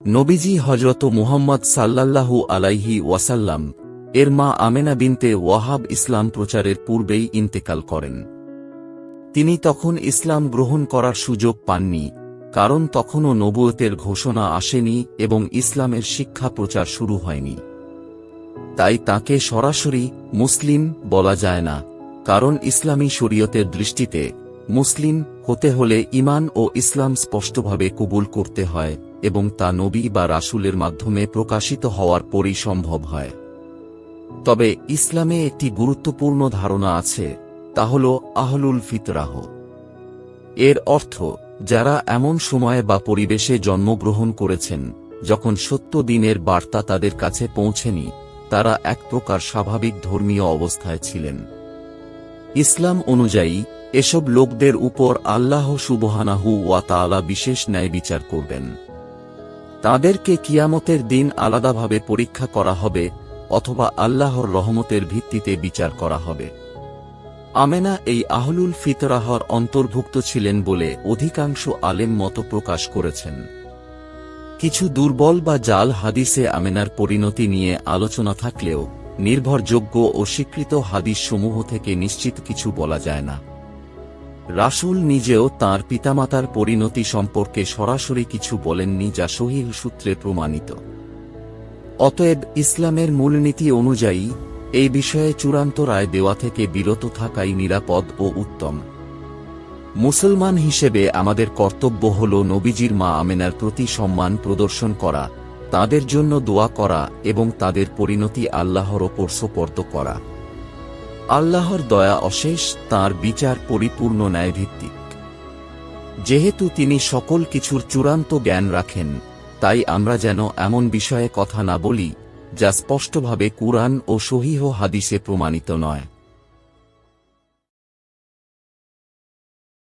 নবীজি হযরত মুহাম্মদ সাল্লাল্লাহু আলাইহি ওয়াসাল্লাম এর মা আমেনা বিনতে ওয়াহাব ইসলাম প্রচারের পূর্বেই ইন্তেকাল করেন। তিনি তখন ইসলাম গ্রহণ করার সুযোগ পাননি, কারণ তখনও নবুয়তের ঘোষণা আসেনি এবং ইসলামের শিক্ষা প্রচার শুরু হয়নি। তাই তাকে সরাসরি মুসলিম বলা যায় না, কারণ ইসলামী শরীয়তের দৃষ্টিতে মুসলিম হতে হলে ঈমান ও ইসলাম স্পষ্টভাবে কবুল করতে হয় এবং তা নবী বা রাসূলের মাধ্যমে প্রকাশিত হওয়ার পরই সম্ভব হয়। তবে ইসলামে একটি গুরুত্বপূর্ণ ধারণা আছে, তা হল আহলুল ফিতরাহ। এর অর্থ যারা এমন সময়ে বা পরিবেশে জন্মগ্রহণ করেছেন যখন সত্য দ্বীনের বার্তা তাদের কাছে পৌঁছেনি, তারা এক প্রকার স্বাভাবিক ধর্মীয় অবস্থায় ছিলেন। ইসলাম অনুযায়ী এসব লোকদের উপর আল্লাহ সুবহানাহু ওয়া তাআলা বিশেষ ন্যায় বিচার করবেন। তাদেরকে কিয়ামতের দিন আলাদাভাবে পরীক্ষা করা হবে অথবা আল্লাহর রহমতের ভিত্তিতে বিচার করা হবে। আমেনা এই আহলুল ফিতরাহর অন্তর্ভুক্ত ছিলেন বলে অধিকাংশ আলেম মত প্রকাশ করেছেন। কিছু দুর্বল বা জাল হাদিসে আমেনার পরিণতি নিয়ে আলোচনা থাকলেও নির্ভরযোগ্য ও স্বীকৃত হাদিসসমূহ থেকে নিশ্চিত কিছু বলা যায় না। রাসূল নিজেও তাঁর পিতামাতার পরিণতি সম্পর্কে সরাসরি কিছু বলেননি, যা সহিহ সূত্রে প্রমাণিত। অতএব ইসলামের মূলনীতি অনুযায়ী এই বিষয়ে চূড়ান্ত রায় দেওয়া থেকে বিরত থাকাই নিরাপদ ও উত্তম। মুসলমান হিসেবে আমাদের কর্তব্য হল নবীজির মা আমেনার প্রতি সম্মান প্রদর্শন করা, তাদের জন্য দোয়া করা এবং তাদের পরিণতি আল্লাহর ওপর সুপর্দ করা। আল্লাহর দয়া অশেষ, তাঁর বিচার পরিপূর্ণ ন্যায়ভিত্তিক। যেহেতু তিনি সকল কিছুর চূড়ান্ত জ্ঞান রাখেন, তাই আমরা যেন এমন বিষয়ে কথা না বলি যা স্পষ্টভাবে কুরআন ও সহিহ হাদিসে প্রমাণিত নয়।